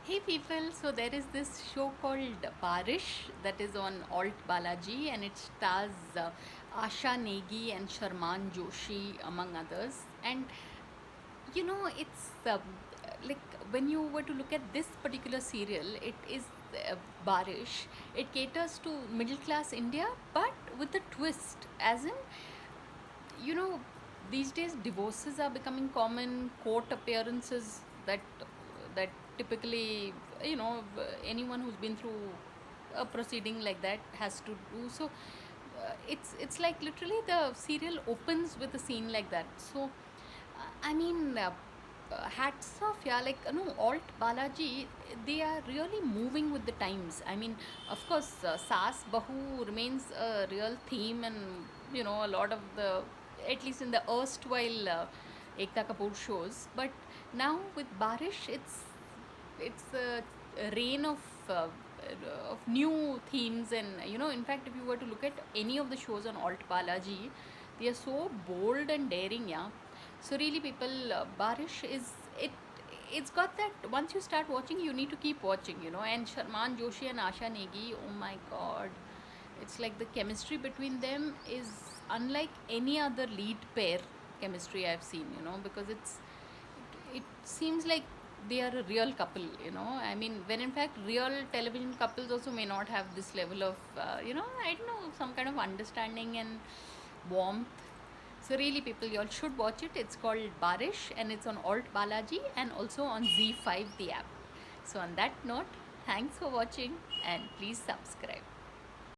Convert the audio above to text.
Hey people, so there is this show called Barish that is on Alt Balaji, and it stars Asha Negi and Sharman Joshi among others. And it's like when you were to look at this particular serial, it is Barish. It caters to middle class India, but with a twist, as in you know these days divorces are becoming common, court appearances that typically anyone who's been through a proceeding like that has to do. So it's like literally the serial opens with a scene like that. So I mean, hats off, yeah. Like, Alt Balaji, they are really moving with the times. I mean, of course, Saas Bahu remains a real theme, and a lot of the, at least in the erstwhile Ekta Kapoor shows. But now with Barish, it's a reign of new themes, and in fact, if you were to look at any of the shows on Alt Balaji, they are so bold and daring, yeah. So really, people, Barish is it. It's got that once you start watching, you need to keep watching, And Sharman Joshi and Asha Negi, oh my God, it's like the chemistry between them is unlike any other lead pair chemistry I've seen, because it seems like they are a real couple, I mean, when in fact real television couples also may not have this level of I don't know, some kind of understanding and warmth. So really, people, you all should watch it. It's called Barish, and it's on Alt Balaji and also on Z5, the app. So on that note, thanks for watching, and please subscribe.